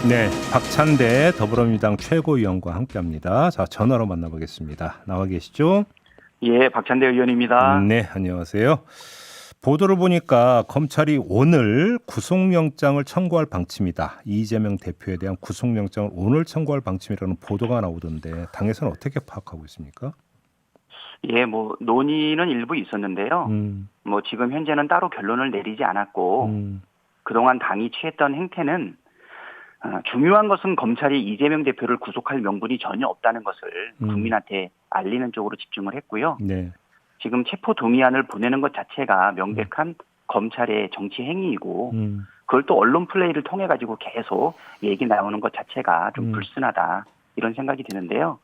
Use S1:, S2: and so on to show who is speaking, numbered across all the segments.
S1: 네, 박찬대 더불어민주당 최고위원과 함께합니다. 자, 전화로 만나보겠습니다. 나와 계시죠?
S2: 예, 박찬대 의원입니다.
S1: 네, 안녕하세요. 보도를 보니까 검찰이 오늘 구속영장을 청구할 방침이다. 이재명 대표에 대한 구속영장을 오늘 청구할 방침이라는 보도가 나오던데 당에서는 어떻게 파악하고 있습니까?
S2: 예, 논의는 일부 있었는데요. 지금 현재는 따로 결론을 내리지 않았고, 그동안 당이 취했던 행태는 중요한 것은 검찰이 이재명 대표를 구속할 명분이 전혀 없다는 것을 국민한테 알리는 쪽으로 집중을 했고요.
S1: 네.
S2: 지금 체포 동의안을 보내는 것 자체가 명백한 검찰의 정치 행위이고, 그걸 또 언론 플레이를 통해 가지고 계속 얘기 나오는 것 자체가 좀 불순하다 이런 생각이 드는데요.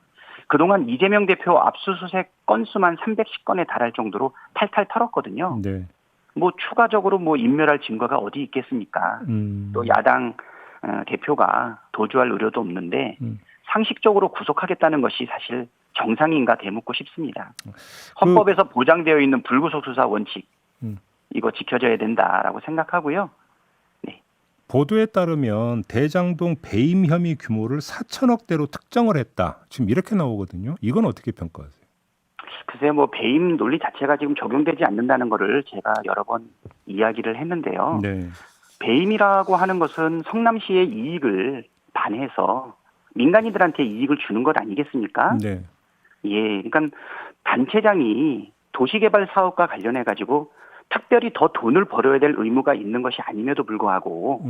S2: 그동안 이재명 대표 압수수색 건수만 310건에 달할 정도로 탈탈 털었거든요.
S1: 네.
S2: 추가적으로 인멸할 증거가 어디 있겠습니까? 또 야당 대표가 도주할 의료도 없는데 상식적으로 구속하겠다는 것이 사실 정상인가 되묻고 싶습니다. 헌법에서 보장되어 있는 불구속 수사 원칙 이거 지켜져야 된다라고 생각하고요. 네.
S1: 보도에 따르면 대장동 배임 혐의 규모를 4천억대로 특정을 했다. 지금 이렇게 나오거든요. 이건 어떻게 평가하세요?
S2: 글쎄 배임 논리 자체가 지금 적용되지 않는다는 거를 제가 여러 번 이야기를 했는데요.
S1: 네.
S2: 배임이라고 하는 것은 성남시의 이익을 반해서 민간인들한테 이익을 주는 것 아니겠습니까?
S1: 네.
S2: 예, 그러니까 단체장이 도시개발 사업과 관련해 가지고 특별히 더 돈을 벌어야 될 의무가 있는 것이 아님에도 불구하고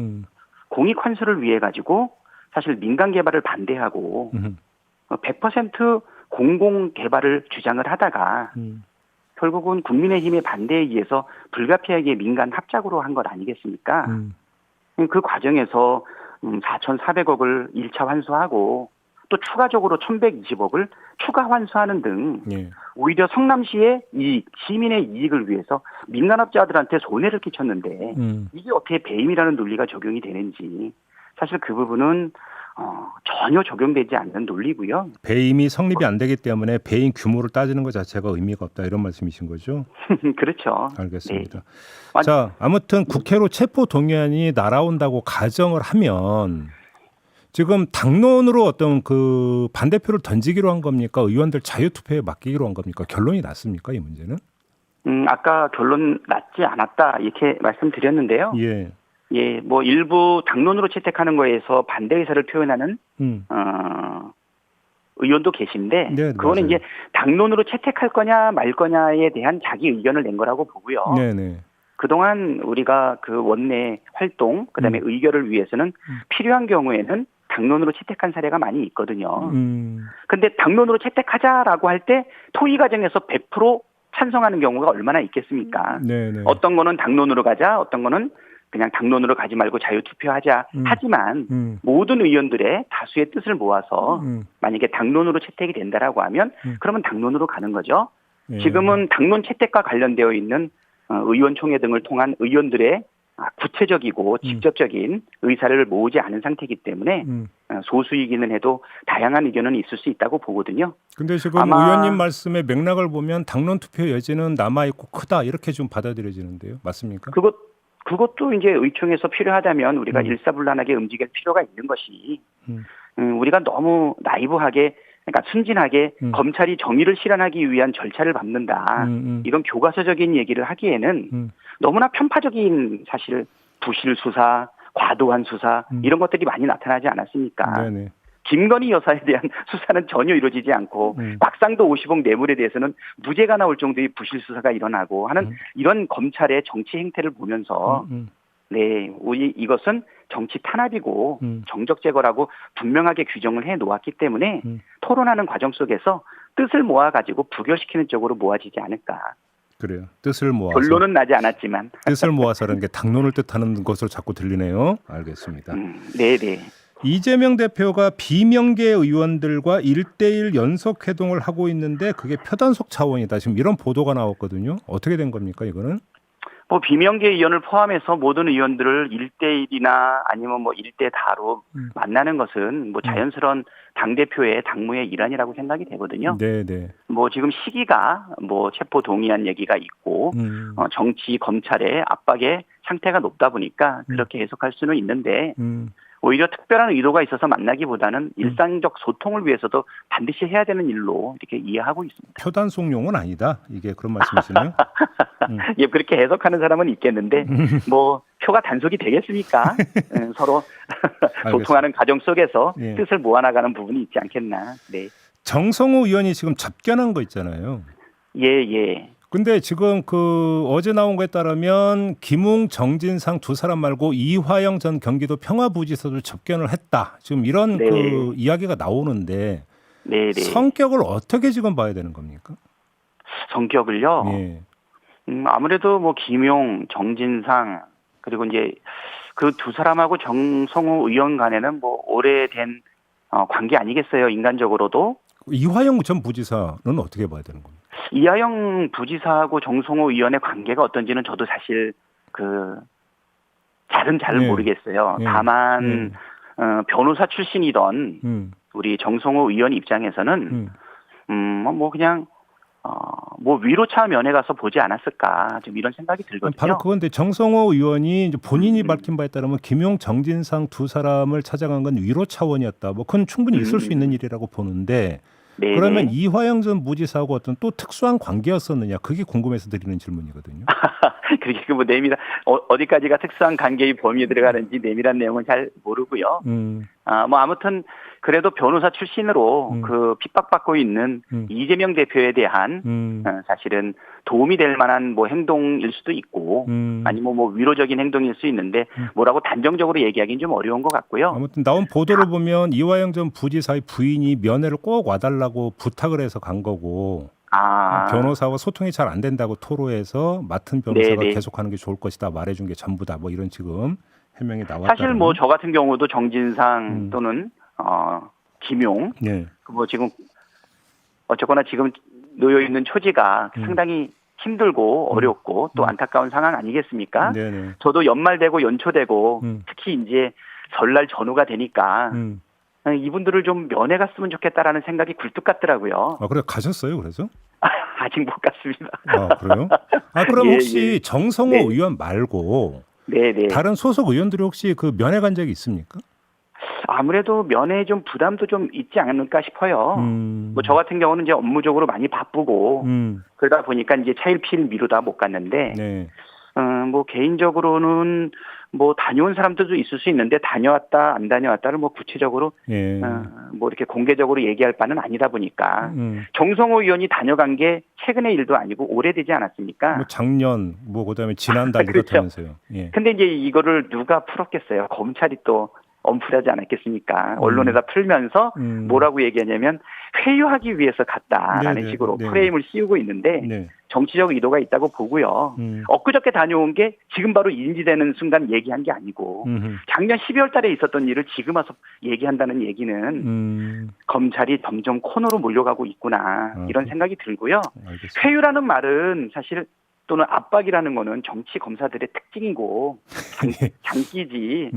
S2: 공익 환수를 위해 가지고 사실 민간 개발을 반대하고 100% 공공 개발을 주장을 하다가 결국은 국민의힘의 반대에 의해서 불가피하게 민간 합작으로 한 것 아니겠습니까? 그 과정에서 4,400억을 1차 환수하고 또 추가적으로 1,120억을 추가 환수하는 등 오히려 성남시의 이익, 시민의 이익을 위해서 민간업자들한테 손해를 끼쳤는데 이게 어떻게 배임이라는 논리가 적용이 되는지 사실 그 부분은 전혀 적용되지 않는 논리고요.
S1: 배임이 성립이 안 되기 때문에 배임 규모를 따지는 것 자체가 의미가 없다 이런 말씀이신 거죠?
S2: 그렇죠.
S1: 알겠습니다.
S2: 네.
S1: 자, 아무튼 국회로 체포 동의안이 날아온다고 가정을 하면 지금 당론으로 어떤 그 반대표를 던지기로 한 겁니까? 의원들 자유투표에 맡기기로 한 겁니까? 결론이 났습니까? 이 문제는?
S2: 아까 결론 났지 않았다 이렇게 말씀드렸는데요.
S1: 예.
S2: 예, 일부 당론으로 채택하는 거에서 반대 의사를 표현하는 의원도 계신데
S1: 네,
S2: 그거는
S1: 맞아요.
S2: 이제 당론으로 채택할 거냐 말 거냐에 대한 자기 의견을 낸 거라고 보고요.
S1: 네네.
S2: 그동안 우리가 그 원내 활동 그다음에 의결을 위해서는 필요한 경우에는 당론으로 채택한 사례가 많이 있거든요. 근데 당론으로 채택하자라고 할 때 토의 과정에서 100% 찬성하는 경우가 얼마나 있겠습니까?
S1: 네네.
S2: 어떤 거는 당론으로 가자, 어떤 거는 그냥 당론으로 가지 말고 자유투표하자. 하지만 모든 의원들의 다수의 뜻을 모아서 만약에 당론으로 채택이 된다라고 하면 그러면 당론으로 가는 거죠.
S1: 예.
S2: 지금은 당론 채택과 관련되어 있는 의원총회 등을 통한 의원들의 구체적이고 직접적인 의사를 모으지 않은 상태이기 때문에 소수이기는 해도 다양한 의견은 있을 수 있다고 보거든요.
S1: 근데 지금 의원님 말씀의 맥락을 보면 당론 투표 여지는 남아있고 크다 이렇게 좀 받아들여지는데요. 맞습니까?
S2: 그것도 이제 의총에서 필요하다면 우리가 일사불란하게 움직일 필요가 있는 것이 우리가 너무 나이브하게 그러니까 순진하게 검찰이 정의를 실현하기 위한 절차를 밟는다. 이런 교과서적인 얘기를 하기에는 너무나 편파적인 사실 부실 수사, 과도한 수사 이런 것들이 많이 나타나지 않았습니까?
S1: 네네.
S2: 김건희 여사에 대한 수사는 전혀 이루어지지 않고 곽상도 50억 뇌물에 대해서는 무죄가 나올 정도의 부실 수사가 일어나고 하는 이런 검찰의 정치 행태를 보면서 네, 이것은 정치 탄압이고 정적 제거라고 분명하게 규정을 해 놓았기 때문에 토론하는 과정 속에서 뜻을 모아가지고 부결시키는 쪽으로 모아지지 않을까.
S1: 그래요. 뜻을 모아서.
S2: 결론은 나지 않았지만.
S1: 뜻을 모아서라는 게 당론을 뜻하는 것으로 자꾸 들리네요. 알겠습니다.
S2: 네네.
S1: 이재명 대표가 비명계 의원들과 1대1 연석회동을 하고 있는데 그게 표단속 차원이다. 지금 이런 보도가 나왔거든요. 어떻게 된 겁니까 이거는?
S2: 비명계 의원을 포함해서 모든 의원들을 1대1이나 아니면 1대4로 만나는 것은 자연스러운 당대표의 당무의 일환이라고 생각이 되거든요.
S1: 네네.
S2: 지금 시기가 체포 동의안 얘기가 있고 정치 검찰의 압박의 상태가 높다 보니까 그렇게 해석할 수는 있는데 오히려 특별한 의도가 있어서 만나기보다는 일상적 소통을 위해서도 반드시 해야 되는 일로 이렇게 이해하고 있습니다.
S1: 표단속용은 아니다. 이게 그런 말씀이시네요.
S2: 예, 그렇게 해석하는 사람은 있겠는데 뭐 표가 단속이 되겠습니까? 서로 소통하는 과정 속에서
S1: 예.
S2: 뜻을 모아나가는 부분이 있지 않겠나. 네.
S1: 정성호 의원이 지금 접견한 거 있잖아요.
S2: 예.
S1: 근데 지금 그 어제 나온 거에 따르면 김웅, 정진상 두 사람 말고 이화영 전 경기도 평화부지사도 접견을 했다. 지금 이런
S2: 네.
S1: 그 이야기가 나오는데
S2: 네.
S1: 성격을 어떻게 지금 봐야 되는 겁니까?
S2: 성격을요.
S1: 예.
S2: 아무래도 뭐 김용, 정진상 그리고 이제 그 두 사람하고 정성호 의원 간에는 뭐 오래된 관계 아니겠어요. 인간적으로도.
S1: 이화영 전 부지사는 어떻게 봐야 되는 겁니까?
S2: 이하영 부지사하고 정성호 의원의 관계가 어떤지는 저도 사실 잘
S1: 예.
S2: 모르겠어요.
S1: 예.
S2: 다만 변호사 출신이던 우리 정성호 의원 입장에서는 뭐 그냥 뭐 위로차 면회 가서 보지 않았을까 좀 이런 생각이 들거든요.
S1: 바로 그건데 정성호 의원이 이제 본인이 밝힌 바에 따르면 김용, 정진상 두 사람을 찾아간 건 위로 차원이었다. 뭐 그건 충분히 있을 수 있는 일이라고 보는데
S2: 네네.
S1: 그러면 이화영 전 부지사하고 어떤 또 특수한 관계였었느냐? 그게 궁금해서 드리는 질문이거든요.
S2: 그렇게 뭐 내밀한 어디까지가 특수한 관계의 범위에 들어가는지 내밀한 내용은 잘 모르고요. 뭐 아무튼 그래도 변호사 출신으로 그 핍박받고 있는 이재명 대표에 대한 사실은 도움이 될 만한 뭐 행동일 수도 있고 아니면 뭐 위로적인 행동일 수 있는데 뭐라고 단정적으로 얘기하기는 좀 어려운 것 같고요.
S1: 아무튼 나온 보도를 보면 이화영 전 부지사의 부인이 면회를 꼭 와달라고 부탁을 해서 간 거고 변호사와 소통이 잘 안 된다고 토로해서 맡은 변호사가
S2: 네네.
S1: 계속하는 게 좋을 것이다 말해준 게 전부다 뭐 이런 지금 해명이 나왔다.
S2: 사실 뭐 저 같은 경우도 정진상 또는 김용
S1: 네.
S2: 뭐 지금 어쨌거나 지금 놓여 있는 처지가 상당히 힘들고 어렵고 또 안타까운 상황 아니겠습니까?
S1: 네네.
S2: 저도 연말되고 연초되고 특히 이제 설날 전후가 되니까 이분들을 좀 면회 갔으면 좋겠다라는 생각이 굴뚝 같더라고요.
S1: 그래 가셨어요? 그래서?
S2: 아직 못 갔습니다.
S1: 그래요? 그럼
S2: 예,
S1: 혹시
S2: 예.
S1: 정성호
S2: 네.
S1: 의원 말고
S2: 네네.
S1: 다른 소속 의원들이 혹시 그 면회 간 적이 있습니까?
S2: 아무래도 면회 좀 부담도 좀 있지 않을까 싶어요. 뭐 저 같은 경우는 이제 업무적으로 많이 바쁘고 그러다 보니까 이제 차일피일 미루다 못 갔는데
S1: 네.
S2: 뭐 개인적으로는 뭐 다녀온 사람들도 있을 수 있는데 다녀왔다 안 다녀왔다를 뭐 구체적으로
S1: 예.
S2: 뭐 이렇게 공개적으로 얘기할 바는 아니다 보니까 정성호 의원이 다녀간 게 최근의 일도 아니고 오래되지 않았습니까?
S1: 뭐 작년 뭐 그다음에 지난달
S2: 그렇죠.
S1: 이렇다면서요. 예.
S2: 근데 이제 이거를 누가 풀었겠어요? 검찰이 또 엄풀하지 않았겠습니까? 언론에다 풀면서 뭐라고 얘기하냐면 회유하기 위해서 갔다라는
S1: 네네,
S2: 식으로
S1: 네네.
S2: 프레임을 씌우고 있는데
S1: 네.
S2: 정치적 의도가 있다고 보고요. 엊그저께 다녀온 게 지금 바로 인지되는 순간 얘기한 게 아니고 작년 12월 달에 있었던 일을 지금 와서 얘기한다는 얘기는 검찰이 점점 코너로 몰려가고 있구나 이런 생각이 들고요.
S1: 알겠습니다.
S2: 회유라는 말은 사실 또는 압박이라는 거는 정치 검사들의 특징이고 장기지.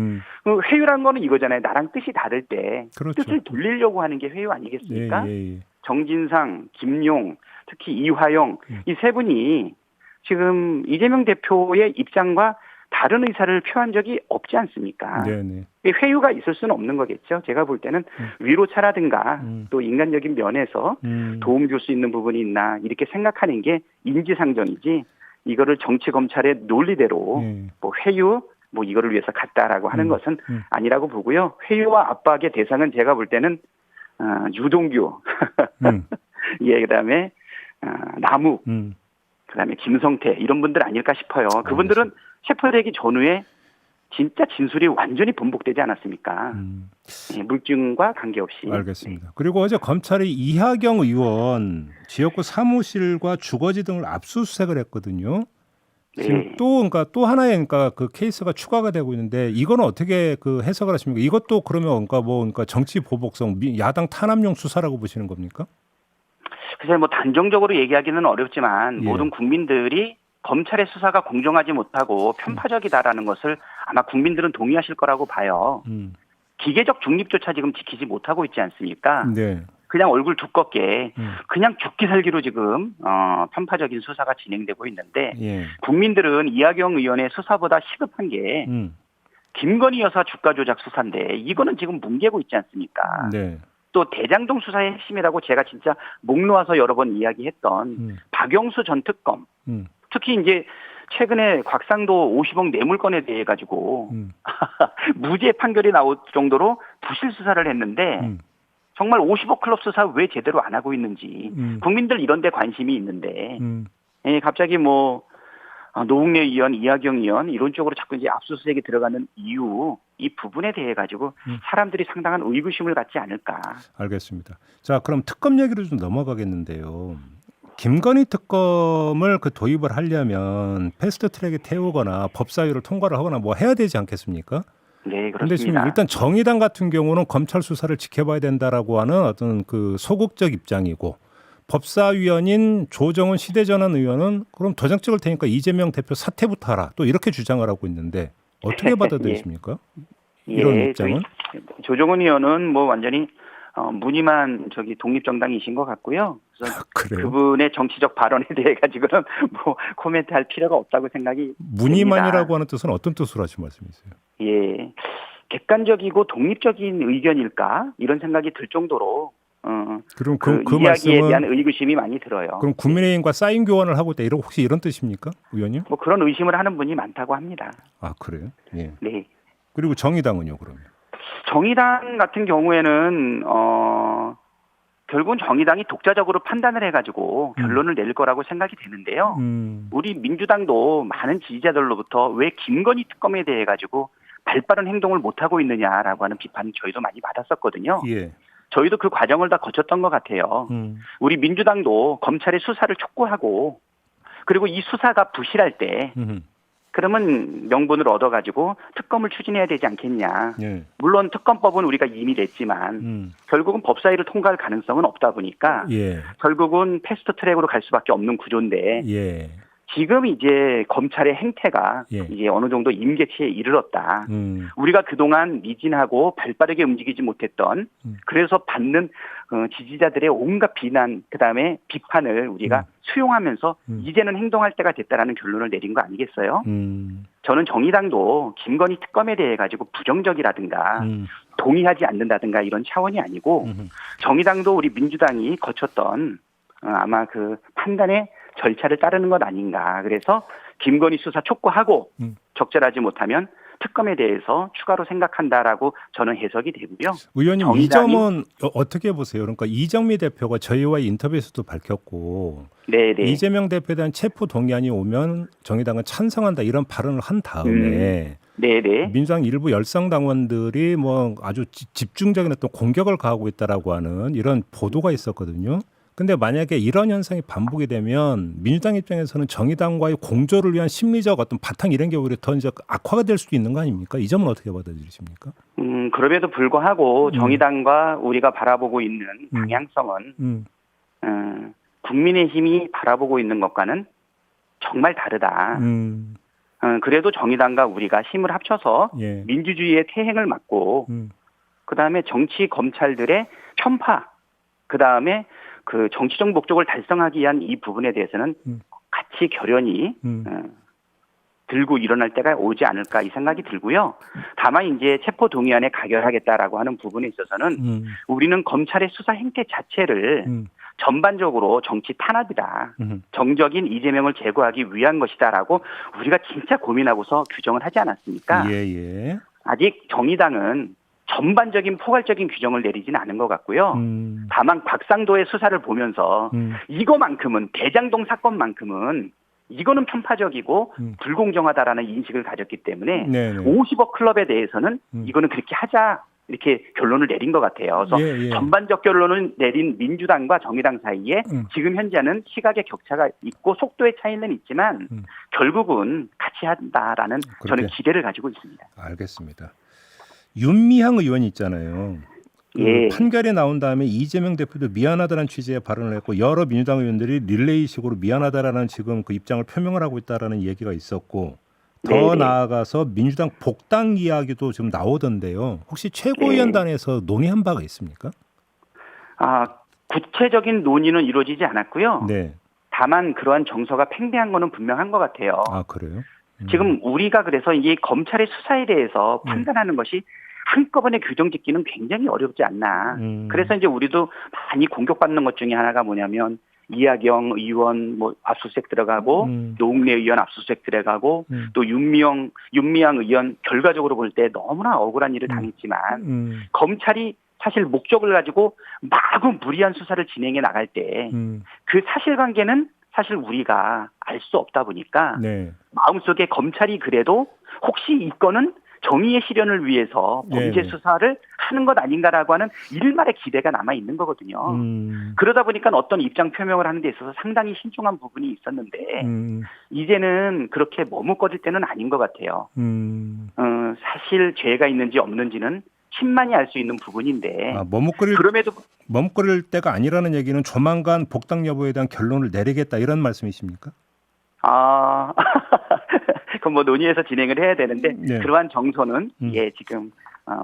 S2: 회유라는 거는 이거잖아요. 나랑 뜻이 다를 때
S1: 그렇죠.
S2: 뜻을 돌리려고 하는 게 회유 아니겠습니까?
S1: 예.
S2: 정진상, 김용, 특히 이화영 이 세 분이 지금 이재명 대표의 입장과 다른 의사를 표한 적이 없지 않습니까?
S1: 네네.
S2: 회유가 있을 수는 없는 거겠죠. 제가 볼 때는 위로차라든가 또 인간적인 면에서 도움 줄 수 있는 부분이 있나 이렇게 생각하는 게 인지상정이지 이거를 정치 검찰의 논리대로 뭐 회유 뭐 이거를 위해서 갔다라고 하는 것은 아니라고 보고요. 회유와 압박의 대상은 제가 볼 때는 유동규, 예, 그다음에 남욱, 그다음에 김성태 이런 분들 아닐까 싶어요. 그분들은 체포되기 전후에 진짜 진술이 완전히 번복되지 않았습니까? 예, 물증과 관계없이.
S1: 알겠습니다. 그리고 어제 검찰이 이하경 의원 지역구 사무실과 주거지 등을 압수수색을 했거든요. 지금 그러니까 또 하나의 그러니까 그 케이스가 추가가 되고 있는데 이거는 어떻게 그 해석을 하십니까? 이것도 그러면 그러니까 정치 보복성 야당 탄압용 수사라고 보시는 겁니까?
S2: 글쎄 뭐 단정적으로 얘기하기는 어렵지만 모든 국민들이 검찰의 수사가 공정하지 못하고 편파적이다라는 것을 아마 국민들은 동의하실 거라고 봐요. 기계적 중립조차 지금 지키지 못하고 있지 않습니까?
S1: 네.
S2: 그냥 얼굴 두껍게 그냥 죽기 살기로 지금 편파적인 수사가 진행되고 있는데 국민들은 이하경 의원의 수사보다 시급한 게 김건희 여사 주가 조작 수사인데 이거는 지금 뭉개고 있지 않습니까?
S1: 네.
S2: 또 대장동 수사의 핵심이라고 제가 진짜 목 놓아서 여러 번 이야기했던 박영수 전 특검. 특히 이제 최근에 곽상도 50억 뇌물건에 대해 가지고 무죄 판결이 나올 정도로 부실 수사를 했는데 정말 50억 클럽 수사 왜 제대로 안 하고 있는지 국민들 이런 데 관심이 있는데 예, 갑자기 뭐 노웅래 의원, 이하경 의원 이런 쪽으로 자꾸 이제 압수수색이 들어가는 이유 이 부분에 대해 가지고 사람들이 상당한 의구심을 갖지 않을까.
S1: 알겠습니다. 자, 그럼 특검 얘기로 좀 넘어가겠는데요. 김건희 특검을 그 도입을 하려면 패스트트랙에 태우거나 법사위를 통과를 하거나 뭐 해야 되지 않겠습니까?
S2: 네,
S1: 그런데
S2: 그렇습니다.
S1: 지금 일단 정의당 같은 경우는 검찰 수사를 지켜봐야 된다라고 하는 어떤 그 소극적 입장이고 법사위원인 조정은 시대전환 의원은 그럼 도장 찍을 테니까 이재명 대표 사퇴부터 하라 또 이렇게 주장을 하고 있는데 어떻게 받아들이십니까? 이런 입장은?
S2: 조정은 의원은 뭐 완전히 무늬만 독립정당이신 것 같고요. 그래서
S1: 그래요?
S2: 그분의 정치적 발언에 대해 가지고는 뭐 코멘트할 필요가 없다고 생각이
S1: 무늬만이라고
S2: 됩니다.
S1: 하는 뜻은 어떤 뜻으로 하신 말씀이세요?
S2: 예, 객관적이고 독립적인 의견일까 이런 생각이 들 정도로
S1: 그럼
S2: 그
S1: 그
S2: 이야기에
S1: 말씀은
S2: 대한 의구심이 많이 들어요.
S1: 그럼 국민의힘과 사인 교환을 하고 있다 혹시 이런 뜻입니까, 의원님?
S2: 뭐 그런 의심을 하는 분이 많다고 합니다.
S1: 아 그래요? 예.
S2: 네.
S1: 그리고 정의당은요, 그러면?
S2: 정의당 같은 경우에는 결국은 정의당이 독자적으로 판단을 해가지고 결론을 내릴 거라고 생각이 되는데요. 우리 민주당도 많은 지지자들로부터 왜 김건희 특검에 대해 가지고 발빠른 행동을 못 하고 있느냐라고 하는 비판을 저희도 많이 받았었거든요.
S1: 예.
S2: 저희도 그 과정을 다 거쳤던 것 같아요. 우리 민주당도 검찰의 수사를 촉구하고 그리고 이 수사가 부실할 때 그러면 명분을 얻어가지고 특검을 추진해야 되지 않겠냐.
S1: 예.
S2: 물론 특검법은 우리가 이미 냈지만 결국은 법사위를 통과할 가능성은 없다 보니까
S1: 예.
S2: 결국은 패스트트랙으로 갈 수밖에 없는 구조인데
S1: 예.
S2: 지금 이제 검찰의 행태가
S1: 예.
S2: 이제 어느 정도 임계치에 이르렀다. 우리가 그동안 미진하고 발빠르게 움직이지 못했던 그래서 받는 지지자들의 온갖 비난 그다음에 비판을 우리가 수용하면서 이제는 행동할 때가 됐다라는 결론을 내린 거 아니겠어요? 저는 정의당도 김건희 특검에 대해 가지고 부정적이라든가 동의하지 않는다든가 이런 차원이 아니고 정의당도 우리 민주당이 거쳤던 아마 그 판단의 절차를 따르는 것 아닌가. 그래서 김건희 수사 촉구하고 적절하지 못하면 특검에 대해서 추가로 생각한다라고 저는 해석이 되고요.
S1: 의원님 이 점은 어떻게 보세요? 그러니까 이정미 대표가 저희와의 인터뷰에서도 밝혔고
S2: 네네.
S1: 이재명 대표에 대한 체포 동의안이 오면 정의당은 찬성한다 이런 발언을 한 다음에
S2: 네네.
S1: 민주당 일부 열성 당원들이 뭐 아주 집중적인 어떤 공격을 가하고 있다라고 하는 이런 보도가 있었거든요. 근데 만약에 이런 현상이 반복이 되면 민주당 입장에서는 정의당과의 공조를 위한 심리적 어떤 바탕 이런 게 오히려 더 이제 악화가 될 수도 있는 거 아닙니까? 이 점은 어떻게 받아들이십니까?
S2: 그럼에도 불구하고 정의당과 우리가 바라보고 있는 방향성은 국민의힘이 바라보고 있는 것과는 정말 다르다. 그래도 정의당과 우리가 힘을 합쳐서
S1: 예.
S2: 민주주의의 퇴행을 막고 그다음에 정치 검찰들의 편파 그다음에 그 정치적 목적을 달성하기 위한 이 부분에 대해서는 같이 결연히 들고 일어날 때가 오지 않을까 이 생각이 들고요. 다만 이제 체포 동의안에 가결하겠다라고 하는 부분에 있어서는 우리는 검찰의 수사 행태 자체를 전반적으로 정치 탄압이다. 정적인 이재명을 제거하기 위한 것이다라고 우리가 진짜 고민하고서 규정을 하지 않았습니까?
S1: 예.
S2: 아직 정의당은 전반적인 포괄적인 규정을 내리지는 않은 것 같고요. 다만 곽상도의 수사를 보면서 이거만큼은 대장동 사건만큼은 이거는 편파적이고 불공정하다라는 인식을 가졌기 때문에
S1: 네네.
S2: 50억 클럽에 대해서는 이거는 그렇게 하자 이렇게 결론을 내린 것 같아요. 그래서 전반적 결론을 내린 민주당과 정의당 사이에 지금 현재는 시각의 격차가 있고 속도의 차이는 있지만 결국은 같이 한다라는 저는 기대를 가지고 있습니다.
S1: 알겠습니다. 윤미향 의원이 있잖아요.
S2: 예.
S1: 판결이 나온 다음에 이재명 대표도 미안하다는 취지의 발언을 했고 여러 민주당 의원들이 릴레이식으로 미안하다라는 지금 그 입장을 표명을 하고 있다라는 얘기가 있었고 더
S2: 네네.
S1: 나아가서 민주당 복당 이야기도 좀 나오던데요. 혹시 최고위원단에서 논의한 바가 있습니까?
S2: 구체적인 논의는 이루어지지 않았고요.
S1: 네.
S2: 다만 그러한 정서가 팽배한 거는 분명한 것 같아요.
S1: 그래요?
S2: 지금 우리가 그래서 이 검찰의 수사에 대해서 판단하는 것이 한꺼번에 규정 짓기는 굉장히 어렵지 않나. 그래서 이제 우리도 많이 공격받는 것 중에 하나가 뭐냐면 이하경 의원 뭐 압수수색 들어가고 노웅래 의원 압수수색 들어가고 또 윤미향 의원 결과적으로 볼 때 너무나 억울한 일을 당했지만 검찰이 사실 목적을 가지고 마구 무리한 수사를 진행해 나갈 때 그 사실관계는 사실 우리가 알 수 없다 보니까
S1: 네.
S2: 마음속에 검찰이 그래도 혹시 이 건은 정의의 실현을 위해서 범죄 수사를 하는 것 아닌가라고 하는 일말의 기대가 남아 있는 거거든요. 그러다 보니까 어떤 입장 표명을 하는 데 있어서 상당히 신중한 부분이 있었는데 이제는 그렇게 머뭇거릴 때는 아닌 것 같아요. 사실 죄가 있는지 없는지는 신만이 알 수 있는 부분인데
S1: 머뭇거릴 때가 아니라는 얘기는 조만간 복당 여부에 대한 결론을 내리겠다 이런 말씀이십니까?
S2: 그건 뭐 논의해서 진행을 해야 되는데
S1: 네.
S2: 그러한 정서는 지금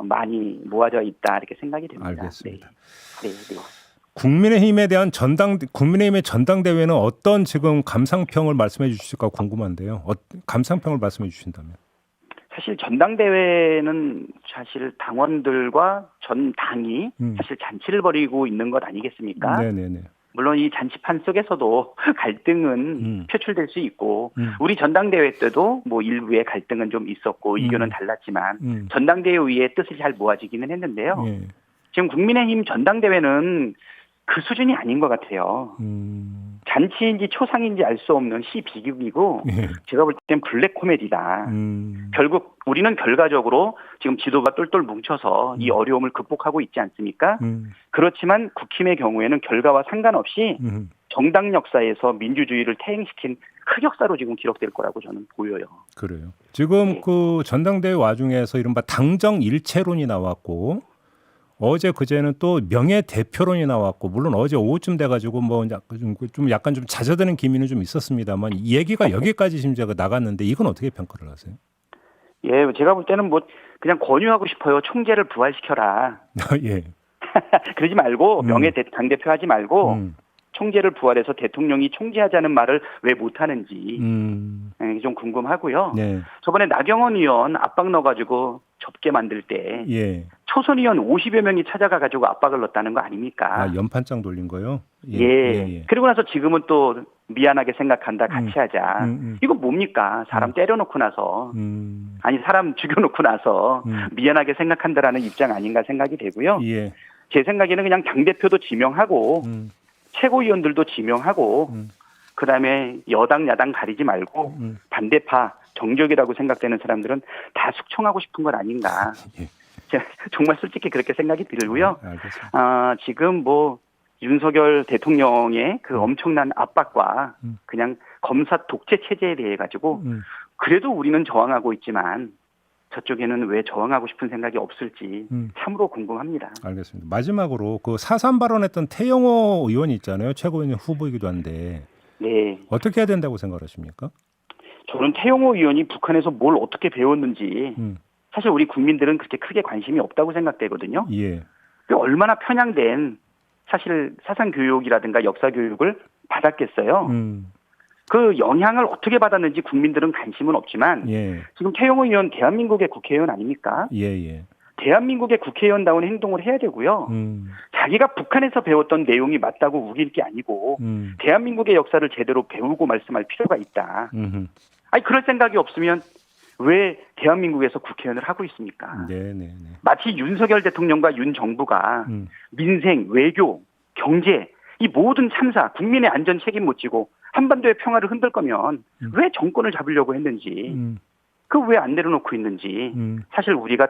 S2: 많이 모아져 있다 이렇게 생각이 됩니다.
S1: 알겠습니다.
S2: 네.
S1: 국민의힘의 전당대회는 어떤 지금 감상평을 말씀해 주실까 궁금한데요. 감상평을 말씀해 주신다면.
S2: 사실 전당대회는 사실 당원들과 전 당이 사실 잔치를 벌이고 있는 것 아니겠습니까?
S1: 네네네.
S2: 물론 이 잔치판 속에서도 갈등은 표출될 수 있고 우리 전당대회 때도 뭐 일부의 갈등은 좀 있었고 의견은 달랐지만 전당대회의 뜻이 잘 모아지기는 했는데요. 지금 국민의힘 전당대회는 그 수준이 아닌 것 같아요. 잔치인지 초상인지 알 수 없는 시비극이고 제가 볼 땐 블랙 코미디다. 결국 우리는 결과적으로 지금 지도가 똘똘 뭉쳐서 이 어려움을 극복하고 있지 않습니까? 그렇지만 국힘의 경우에는 결과와 상관없이 정당 역사에서 민주주의를 퇴행시킨 흑역사로 지금 기록될 거라고 저는 보여요.
S1: 그래요. 지금 그 전당대회 와중에서 이른바 당정 일체론이 나왔고 어제 그제는 또 명예 대표론이 나왔고 물론 어제 오후쯤 돼가지고 뭐 약간 좀 잦아드는 기미는 좀 있었습니다만 이 얘기가 여기까지 심지어 나갔는데 이건 어떻게 평가를 하세요?
S2: 예, 제가 볼 때는 뭐 그냥 권유하고 싶어요. 총재를 부활시켜라.
S1: 예.
S2: 그러지 말고 명예 당대표 하지 말고 총재를 부활해서 대통령이 총재하자는 말을 왜 못하는지 좀 궁금하고요.
S1: 네.
S2: 저번에 나경원 의원 압박 넣어가지고 접게 만들 때 초선 의원 50여 명이 찾아가가지고 압박을 넣었다는 거 아닙니까?
S1: 연판장 돌린 거요?
S2: 예. 그리고 나서 지금은 또 미안하게 생각한다, 같이 하자. 이거 뭡니까? 사람 때려놓고 나서 아니 사람 죽여놓고 나서 미안하게 생각한다라는 입장 아닌가 생각이 되고요.
S1: 예.
S2: 제 생각에는 그냥 당대표도 지명하고 최고위원들도 지명하고 그다음에 여당 야당 가리지 말고 반대파 정적이라고 생각되는 사람들은 다 숙청하고 싶은 건 아닌가. 제가 정말 솔직히 그렇게 생각이 들고요. 지금 뭐 윤석열 대통령의 그 엄청난 압박과 그냥 검사 독재 체제에 대해 가지고 그래도 우리는 저항하고 있지만 저쪽에는 왜 저항하고 싶은 생각이 없을지 참으로 궁금합니다.
S1: 알겠습니다. 마지막으로 그 4.3 발언했던 태영호 의원이 있잖아요. 최고위원 후보이기도 한데
S2: 네. 어떻게
S1: 해야 된다고 생각하십니까?
S2: 저는 태영호 의원이 북한에서 뭘 어떻게 배웠는지 사실 우리 국민들은 그렇게 크게 관심이 없다고 생각되거든요.
S1: 예.
S2: 얼마나 편향된 사실 사상 교육이라든가 역사 교육을 받았겠어요. 그 영향을 어떻게 받았는지 국민들은 관심은 없지만 지금 태영호 의원 대한민국의 국회의원 아닙니까?
S1: 예.
S2: 대한민국의 국회의원다운 행동을 해야 되고요. 자기가 북한에서 배웠던 내용이 맞다고 우길 게 아니고 대한민국의 역사를 제대로 배우고 말씀할 필요가 있다. 아니 그럴 생각이 없으면 왜 대한민국에서 국회의원을 하고 있습니까?
S1: 네네.
S2: 마치 윤석열 대통령과 윤 정부가 민생, 외교, 경제 이 모든 참사, 국민의 안전 책임 못 지고 한반도의 평화를 흔들 거면 왜 정권을 잡으려고 했는지 그 왜 안 내려놓고 있는지 사실 우리가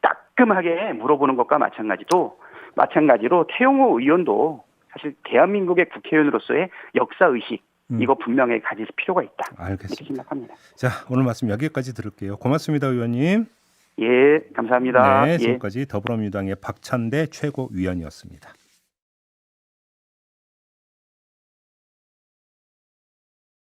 S2: 따끔하게 물어보는 것과 마찬가지로 태영호 의원도 사실 대한민국의 국회의원으로서의 역사의식 이거 분명히 가질 필요가 있다.
S1: 알겠습니다.
S2: 이렇게 생각합니다.
S1: 자, 오늘 말씀 여기까지 들을게요. 고맙습니다, 의원님.
S2: 예, 감사합니다.
S1: 네, 지금까지 더불어민주당의 박찬대 최고위원이었습니다.